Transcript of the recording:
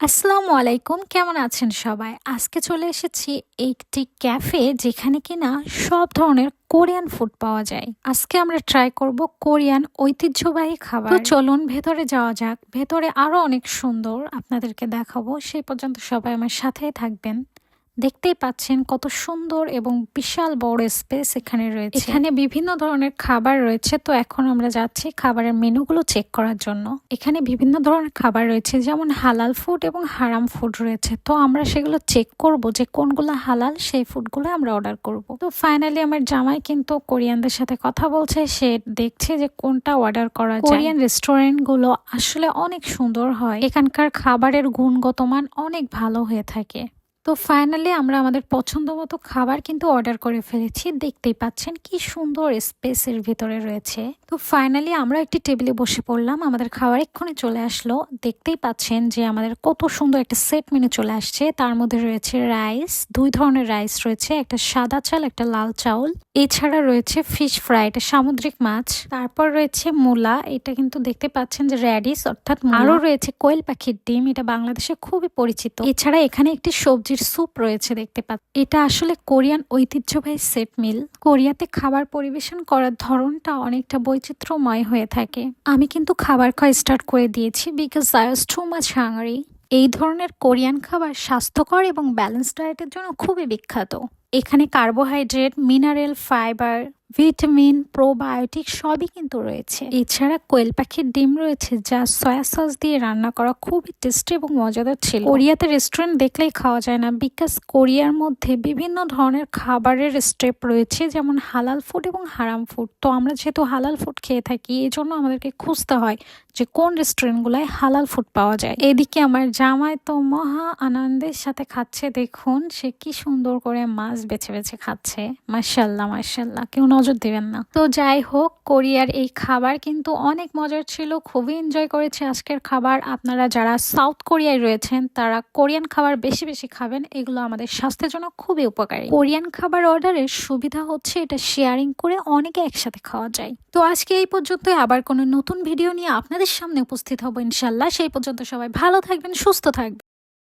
আসসালামু আলাইকুম, কেমন আছেন সবাই? আজকে চলে এসেছি একটি ক্যাফে যেখানে কিনা সব ধরনের কোরিয়ান ফুড পাওয়া যায়। আজকে আমরা ট্রাই করব কোরিয়ান ঐতিহ্যবাহী খাবার। তো চলুন ভেতরে যাওয়া যাক। ভেতরে আরো অনেক সুন্দর, আপনাদেরকে দেখাবো। সেই পর্যন্ত সবাই আমার সাথেই থাকবেন। দেখতেই পাচ্ছেন কত সুন্দর এবং বিশাল বড় স্পেস এখানে রয়েছে। এখানে বিভিন্ন ধরনের খাবার রয়েছে। তো এখন আমরা যাচ্ছি খাবারের মেনুগুলো চেক করার জন্য। এখানে বিভিন্ন ধরনের খাবার রয়েছে, যেমন হালাল ফুড এবং হারাম ফুড রয়েছে। তো আমরা সেগুলো চেক করব যে কোনগুলো হালাল, সেই ফুডগুলো আমরা অর্ডার করব। তো ফাইনালি আমার জামাই কিন্তু কোরিয়ানদের সাথে কথা বলছে, সে দেখছে যে কোনটা অর্ডার করা যায়। কোরিয়ান রেস্টুরেন্ট গুলো আসলে অনেক সুন্দর হয়, এখানকার খাবারের গুণগত মান অনেক ভালো হয়ে থাকে। তো ফাইনালি আমরা আমাদের পছন্দ মতো খাবার কিন্তু অর্ডার করে ফেলেছি। দেখতেই পাচ্ছেন কি সুন্দর স্পেসের ভিতরে রয়েছে। তো ফাইনালি আমরা একটি টেবিলে বসে পড়লাম, আমাদের খাবার এক্ষুনি চলে আসলো। দেখতেই পাচ্ছেন যে আমাদের কত সুন্দর একটা সেট মেনু চলে আসছে। তার মধ্যে রয়েছে রাইস, দুই ধরনের রাইস রয়েছে, একটা সাদা চাল, একটা লাল চাউল। এছাড়া রয়েছে ফিশ ফ্রাই, এটা সামুদ্রিক মাছ। তারপর রয়েছে মূলা, এটা কিন্তু দেখতে পাচ্ছেন যে র্যাডিস অর্থাৎ মূলা। আরো রয়েছে কোয়েল পাখির ডিম, এটা বাংলাদেশে খুবই পরিচিত। এছাড়া এখানে একটি সবজির স্যুপ রয়েছে, দেখতে পাচ্ছেন। এটা আসলে কোরিয়ান ঐতিহ্যবাহী সেট মিল। কোরিয়াতে খাবার পরিবেশন করার ধরনটা অনেকটা বৈচিত্র্যময় হয়ে থাকে। আমি কিন্তু খাবার খাওয়া স্টার্ট করে দিয়েছি because I was too much hungry. এই ধরনের কোরিয়ান খাবার স্বাস্থ্যকর এবং ব্যালেন্স ডায়েটের জন্য খুবই বিখ্যাত। এখানে carbohydrate, mineral, fibre, vitamin, probiotic সবই কিন্তু রয়েছে। এছাড়া কোয়েল পাখির ডিম রয়েছে, যা সয়া সস দিয়ে রান্না করা, খুবই টেস্টি এবং মজাদার ছিল। কোরিয়াতে রেস্টুরেন্ট দেখলেই খাওয়া যায় না, বিকজ কোরিয়ার মধ্যে বিভিন্ন ধরনের খাবারের স্টেপ রয়েছে, যেমন হালাল ফুড এবং হারাম ফুড। তো আমরা যেহেতু হালাল ফুড খেয়ে থাকি, এই জন্য আমাদেরকে খুঁজতে হয় যে কোন রেস্টুরেন্টগুলোয় হালাল ফুড পাওয়া যায়। এদিকে আমার জামাই তো মহা আনন্দের সাথে খাচ্ছে। দেখুন সে কি সুন্দর করে মাছ বেছে বেছে খাচ্ছে। মাশাল্লাহ মাশাল্লাহ, কেউ নজর দিবেন না। তো যাই হোক, কোরিয়ার এই খাবার কিন্তু অনেক মজার ছিল, খুবই এনজয় করেছে আজকের খাবার। আপনারা যারা সাউথ কোরিয়ায় রয়েছেন তারা কোরিয়ান খাবার বেশি বেশি খাবেন, এগুলো আমাদের স্বাস্থ্যের জন্য খুবই উপকারী। কোরিয়ান খাবার অর্ডারের সুবিধা হচ্ছে এটা শেয়ারিং করে অনেকে একসাথে খাওয়া যায়। তো আজকে এই পর্যন্তই, আবার কোনো নতুন ভিডিও নিয়ে আপনাদের সামনে উপস্থিত হব ইনশাল্লাহ। সেই পর্যন্ত সবাই ভালো থাকবেন, সুস্থ থাকবেন।